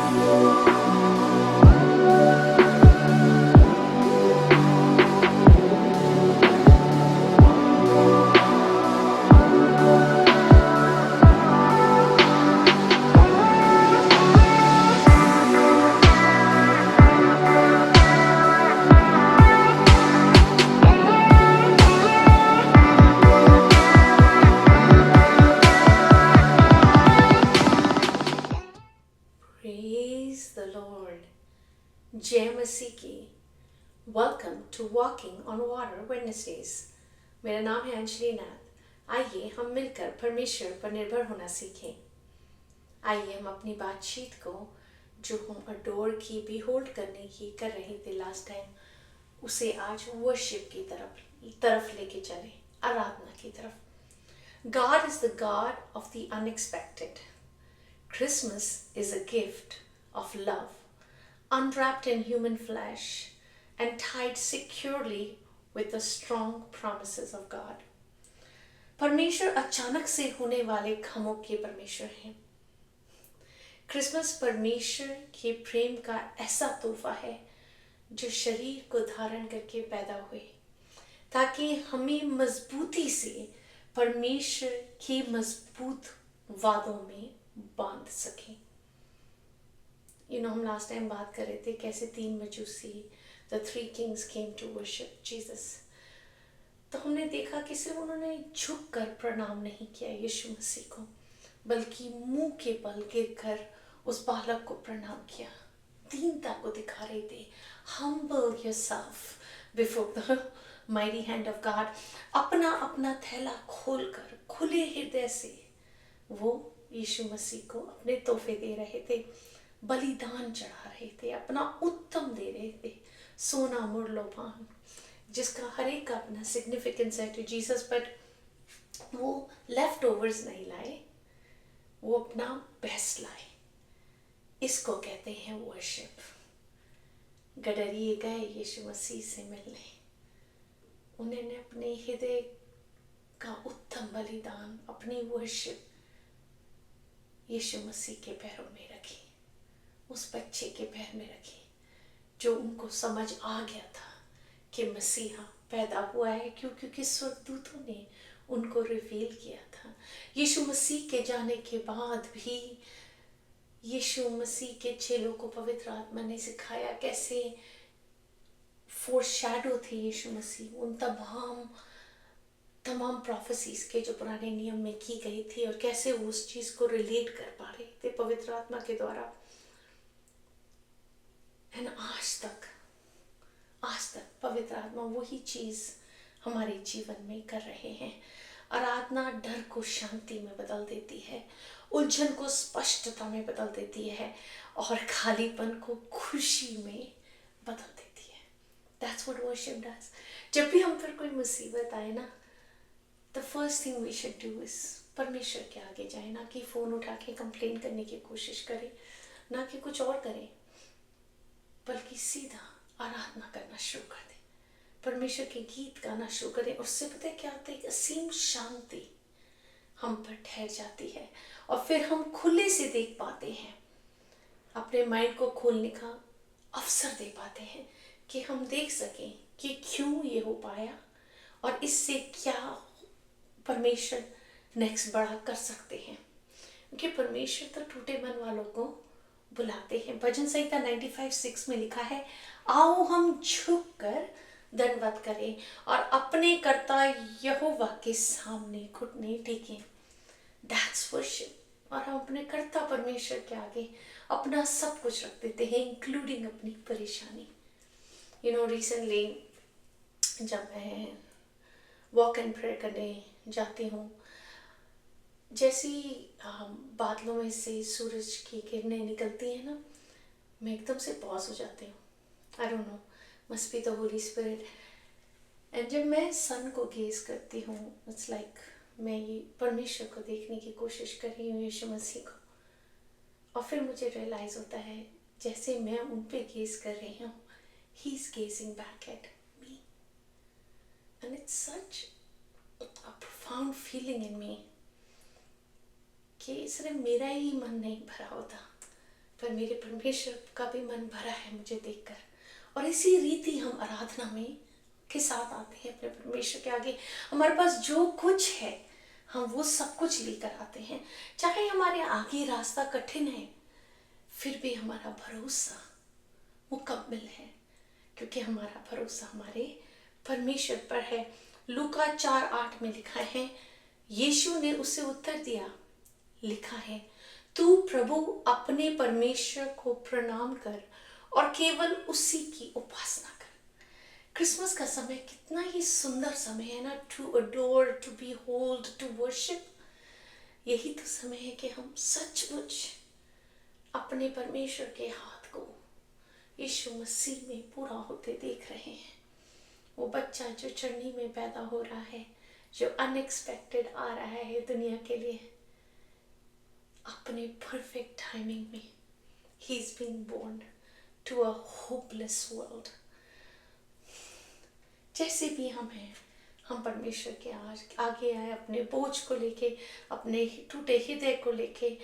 Praise the Lord. जय मसीह की. Welcome to walking on water Wednesdays. मेरा नाम है अंजलि नाथ. आइए हम मिलकर परमेश्वर पर निर्भर होना सीखें. आइए हम अपनी बातचीत को जो हम अडोर की बिहोल्ड करने की कर रहे थे लास्ट टाइम, उसे आज वर्शिप की तरफ लेके चलें, आराधना की तरफ. God is the God of the unexpected. Christmas is a gift of love, unwrapped in human flesh and tied securely with the strong promises of God. परमेश्वर अचानक से होने वाले खमों के परमेश्वर हैं. क्रिसमस परमेश्वर के प्रेम का ऐसा तोहफा है जो शरीर को धारण करके पैदा हुए, ताकि हमें मजबूती से परमेश्वर के मजबूत वादों में बांध सके. हम लास्ट टाइम बात कर रहे थे कैसे 3 मजूसी, the 3 kings came to worship Jesus. तो हमने देखा कि सिर्फ उन्होंने झुक कर प्रणाम नहीं किया यीशु मसीह को, बल्कि मुंह के बल गिरकर उस बालक को प्रणाम किया. दीनता को दिखा रहे थे. Humble yourself before the mighty hand of God. अपना अपना थैला खोलकर खुले हृदय से वो यीशु मसीह को अपने तोहफे दे रहे थे, बलिदान चढ़ा रहे थे, अपना उत्तम दे रहे थे, सोना मूल्यवान, जिसका हर एक का अपना सिग्निफिकेंस है टू जीसस. बट वो लेफ्ट ओवर्स नहीं लाए, वो अपना बेस्ट लाए. इसको कहते हैं वर्शिप. गडरिए गए यीशु मसीह से मिलने. उन्होंने अपने हृदय का उत्तम बलिदान, अपनी वर्शिप यीशु मसीह के पैरों में रखी, उस बच्चे के पैर में रखी, जो उनको समझ आ गया था कि मसीहा पैदा हुआ है. क्योंकि स्वर्गदूतों ने उनको रिवील किया था. यीशु मसीह के जाने के बाद भी यीशु मसीह के चेलों को पवित्र आत्मा ने सिखाया कैसे फोरशैडो थे यीशु मसीह उन तमाम प्रोफेसीज के जो पुराने नियम में की गई थी, और कैसे वो उस चीज को रिलेट कर पा रहे थे पवित्र आत्मा के द्वारा. एंड आज तक पवित्र आत्मा वही चीज हमारे जीवन में कर रहे हैं. आराधना डर को शांति में बदल देती है, उलझन को स्पष्टता में बदल देती है, और खालीपन को खुशी में बदल देती है. That's what worship does. जब भी हम पर कोई मुसीबत आए ना, the first thing we should do is परमेश्वर के आगे जाए. ना कि फोन उठा के कंप्लेन करने की कोशिश करें, ना कि कुछ और करें, बल्कि सीधा आराधना करना शुरू कर दें, परमेश्वर के गीत गाना शुरू करें. उससे पता है क्या होता है? एक असीम शांति हम पर ठहर जाती है, और फिर हम खुले से देख पाते हैं, अपने माइंड को खोलने का अवसर दे पाते हैं कि हम देख सकें कि क्यों ये हो पाया, और इससे क्या परमेश्वर नेक्स्ट बड़ा कर सकते हैं. क्योंकि परमेश्वर तो टूटे मन वालों को बुलाते हैं. भजन संहिता 95:6 में लिखा है, आओ हम झुक कर दंडवत करें और अपने कर्ता यहोवा के सामने घुटने टेकें. That's worship. और हम अपने कर्ता परमेश्वर के आगे अपना सब कुछ रख देते हैं, इंक्लूडिंग अपनी परेशानी. रिसेंटली जब मैं वॉक एंड प्रेयर करने जाती हूँ, जैसी बादलों में से सूरज की किरणें निकलती हैं ना, मैं एकदम से पॉज हो जाती हूँ. I don't know, must be the Holi spirit. And जब मैं सन को गेज करती हूँ, इट्स लाइक मैं ये परमेश्वर को देखने की कोशिश कर रही हूँ, यीशु मसीह को. और फिर मुझे रियलाइज होता है जैसे मैं उन पे गेज कर रही हूँ, he is gazing back at me. And it's such a profound feeling in me कि सिर्फ मेरा ही मन नहीं भरा होता, पर मेरे परमेश्वर का भी मन भरा है मुझे देखकर। और इसी रीति हम आराधना में के साथ आते हैं अपने परमेश्वर के आगे। हमारे पास जो कुछ है हम वो सब कुछ लेकर आते हैं। चाहे हमारे आगे रास्ता कठिन है, फिर भी हमारा भरोसा मुकम्मल है, क्योंकि हमारा भरोसा हमारे परमेश्वर पर है। लूका 4:8 में लिखा है, यीशु ने उसे उत्तर दिया, लिखा है, तू प्रभु अपने परमेश्वर को प्रणाम कर और केवल उसी की उपासना कर। क्रिसमस का समय कितना ही सुंदर समय है ना, to adore, to be hold, to worship. यही तो समय है कि हम सचमुच अपने परमेश्वर के हाथ को यीशु मसीह में पूरा होते देख रहे हैं। वो बच्चा जो चरनी में पैदा हो रहा है, जो अनएक्सपेक्टेड आ रहा है दुनिया के लिए, अपने परफेक्ट टाइमिंग में ही is being born to a hopeless world. जैसे भी हम हैं, हम परमेश्वर के आगे आए अपने बोझ को लेके, अपने टूटे हृदय को लेके,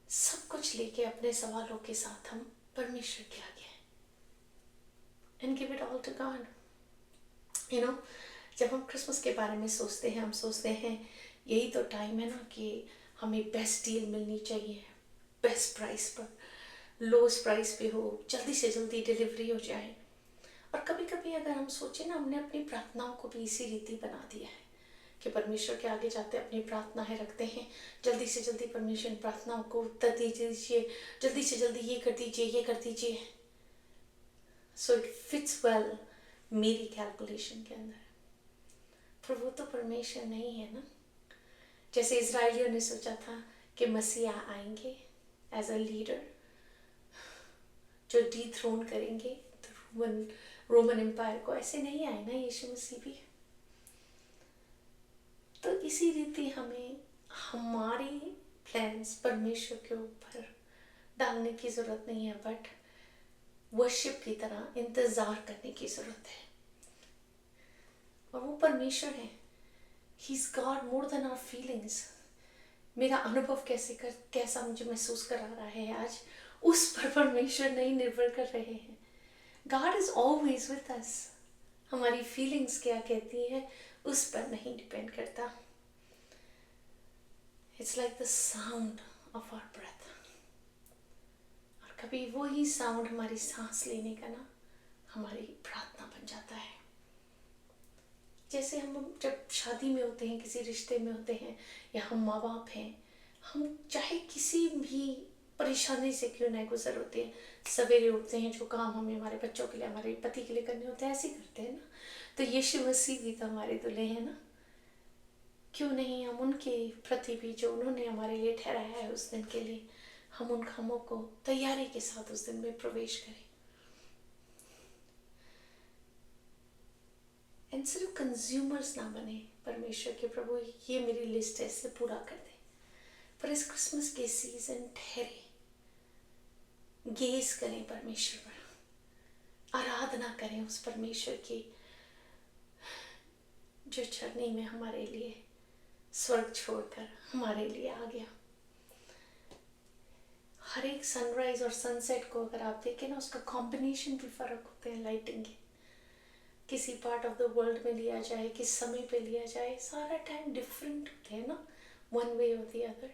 सब कुछ लेके, अपने सवालों के साथ हम परमेश्वर के आगे हैं and give it all to God. You know, जब हम क्रिसमस के बारे में सोचते हैं, हम सोचते हैं यही तो टाइम है ना कि हमें बेस्ट डील मिलनी चाहिए, बेस्ट प्राइस पर, लोएस्ट प्राइस पे हो, जल्दी से जल्दी डिलीवरी हो जाए। और कभी कभी अगर हम सोचें ना, हमने अपनी प्रार्थनाओं को भी इसी रीति बना दिया है कि परमेश्वर के आगे जाते अपनी प्रार्थनाएं रखते हैं, जल्दी से जल्दी परमेश्वर इन प्रार्थनाओं को उत्तर दीजिए, जल्दी से जल्दी ये कर दीजिए, ये कर दीजिए। सो इट फिट्स वेल मेरी कैलकुलेशन के अंदर, पर वो तो परमेश्वर नहीं है ना। जैसे इजराइलियों ने सोचा था कि मसीहा आएंगे एज अ लीडर जो डिथ्रोन करेंगे रोमन एम्पायर को, ऐसे नहीं आए ना यीशु मसीह भी। तो इसी रीति हमें हमारी प्लान्स परमेश्वर के ऊपर डालने की जरूरत नहीं है, बट वर्शिप की तरह इंतजार करने की जरूरत है। और वो परमेश्वर है, he is God more than our feelings. मेरा अनुभव कैसा मुझे महसूस करा रहा है आज, उस पर परमेश्वर नहीं निर्भर कर रहे हैं। God is always with us. हमारी फीलिंग्स क्या कहती हैं उस पर नहीं डिपेंड करता। It's like the sound of our breath. और कभी वही साउंड हमारी सांस लेने का ना हमारी प्रार्थना बन जाता है। जैसे हम जब शादी में होते हैं, किसी रिश्ते में होते हैं, या हम माँ बाप हैं, हम चाहे किसी भी परेशानी से क्यों नहीं गुजर होते हैं, सवेरे उठते हैं, जो काम हमें हमारे बच्चों के लिए, हमारे पति के लिए करने होते हैं, ऐसे ही करते हैं ना। तो यीशु मसीह भी तो हमारे दूल्हे हैं ना, क्यों नहीं हम उनके प्रति भी, जो उन्होंने हमारे लिए ठहराया है उस दिन के लिए, हम उन कामों को तैयारी के साथ उस दिन में प्रवेश करें। एंड सिर्फ कंज्यूमर्स ना बने परमेश्वर के, प्रभु ये मेरी लिस्ट है, इससे पूरा कर दे। पर इस क्रिसमस के सीजन ठहरे, गेज करें परमेश्वर पर, आराधना करें उस परमेश्वर की जो चरनी में हमारे लिए स्वर्ग छोड़कर हमारे लिए आ गया। हर एक सनराइज और सनसेट को अगर आप देखें ना, उसका कॉम्बिनेशन भी फर्क होते हैं लाइटिंग के। किसी पार्ट ऑफ द वर्ल्ड में लिया जाए, किस समय पे लिया जाए, सारा टाइम डिफरेंट होते हैं ना, वन वे और द अदर।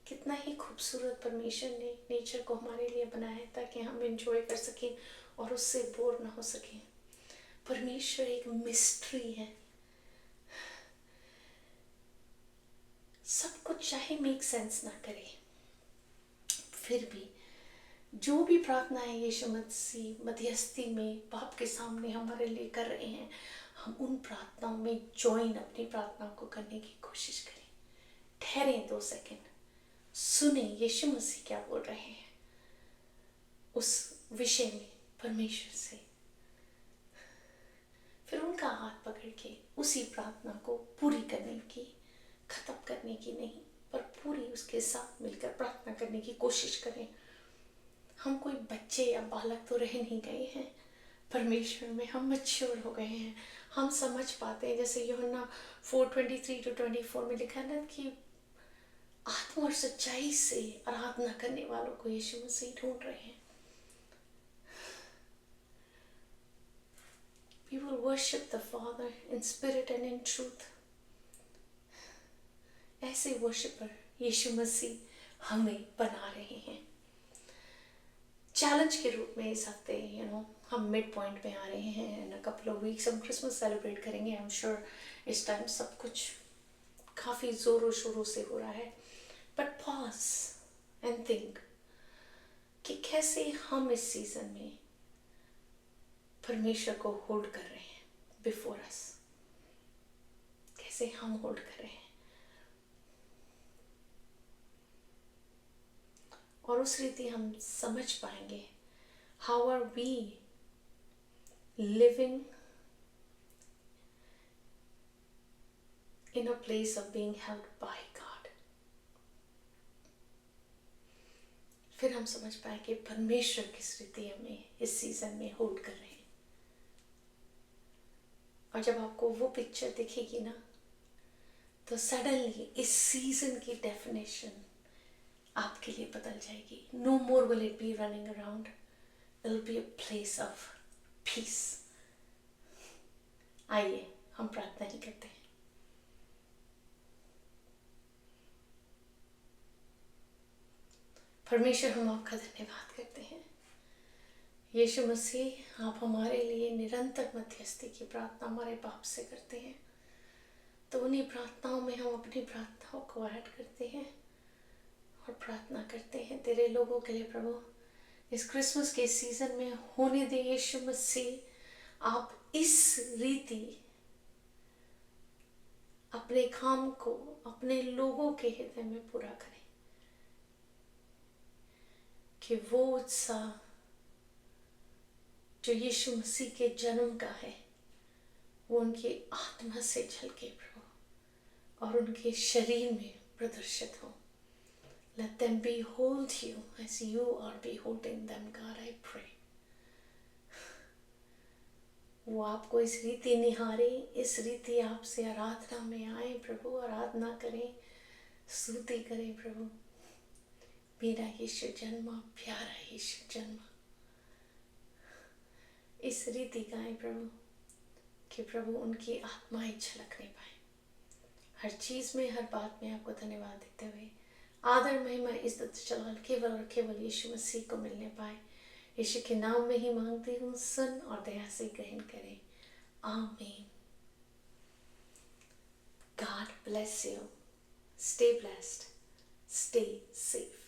कितना ही खूबसूरत परमेश्वर ने नेचर को हमारे लिए बनाया है ताकि हम एंजॉय कर सकें और उससे बोर ना हो सकें। परमेश्वर एक मिस्ट्री है। सब कुछ चाहे मेक सेंस ना करे, फिर भी जो भी प्रार्थनाएं यीशु मसीह मध्यस्थी में बाप के सामने हमारे लिए कर रहे हैं, हम उन प्रार्थनाओं में ज्वाइन अपनी प्रार्थनाओं को करने की कोशिश करें। ठहरें 2 सेकंड, सुने यीशु मसीह क्या बोल रहे हैं उस विषय में परमेश्वर से, फिर उनका हाथ पकड़ के उसी प्रार्थना को पूरी करने की, खत्म करने की नहीं, पर पूरी उसके साथ मिलकर प्रार्थना करने की कोशिश करें। हम कोई बच्चे या बालक तो रह नहीं गए हैं परमेश्वर में, हम मैच्योर हो गए हैं। हम समझ पाते हैं, जैसे यूहन्ना 4:23-24 में लिखा है ना कि आत्मा और सच्चाई से आराधना करने वालों को यीशु मसीह ढूंढ रहे हैं। We will worship the Father in spirit and in truth. ऐसे वर्शिपर यीशु मसीह हमें बना रहे हैं। चैलेंज के रूप में इस हफ्ते हम मिड पॉइंट में आ रहे हैं। इन अ कपल ऑफ वीक्स हम क्रिसमस सेलिब्रेट करेंगे। आई एम श्योर इस टाइम सब कुछ काफ़ी ज़ोरों शोरों से हो रहा है। बट पॉज एंड थिंक कि कैसे हम इस सीजन में परमेश्वर को होल्ड कर रहे हैं बिफोर अस। कैसे हम होल्ड कर रहे हैं और उस रीति हम समझ पाएंगे how are we living in a place of being held by God. फिर हम समझ पाए कि परमेश्वर किस रीति हमें इस सीजन में होल्ड कर रहे हैं। और जब आपको वो पिक्चर दिखेगी ना, तो सडनली इस सीजन की डेफिनेशन आपके लिए बदल जाएगी। No more will it be running around, it will be a place of peace. आइए हम प्रार्थना ही करते हैं। परमेश्वर, हम आपका धन्यवाद करते हैं। यीशु मसीह, आप हमारे लिए निरंतर मध्यस्थी की प्रार्थना हमारे बाप से करते हैं, तो उन्हीं प्रार्थनाओं में हम अपनी प्रार्थनाओं को ऐड करते हैं और प्रार्थना करते हैं तेरे लोगों के लिए। प्रभु, इस क्रिसमस के सीजन में होने दे यीशु मसीह, आप इस रीति अपने काम को अपने लोगों के हृदय में पूरा करें कि वो उत्साह जो यीशु मसीह के जन्म का है वो उनकी आत्मा से झलके प्रभु और उनके शरीर में प्रदर्शित हो। Let them behold you as you are beholding them, God, I pray. वो आपको इस रीति निहारे, इस रीति आपसे आराधना में आए प्रभु, आराधना करें, स्तुति करें प्रभु। मेरा यीशु जन्मा, प्यारा यीशु जन्मा, इस रीति गाएं प्रभु कि प्रभु उनकी आत्माएं झलकने पाए। हर चीज में, हर बात में आपको धन्यवाद देते हुए आदर महिमा इज्जत जलाल केवल और केवल यीशु मसीह को मिलने पाए। यीशु के नाम में ही मांगती हूँ, सुन और दया से ग्रहण करें। आमीन। God bless you. Stay blessed. Stay safe.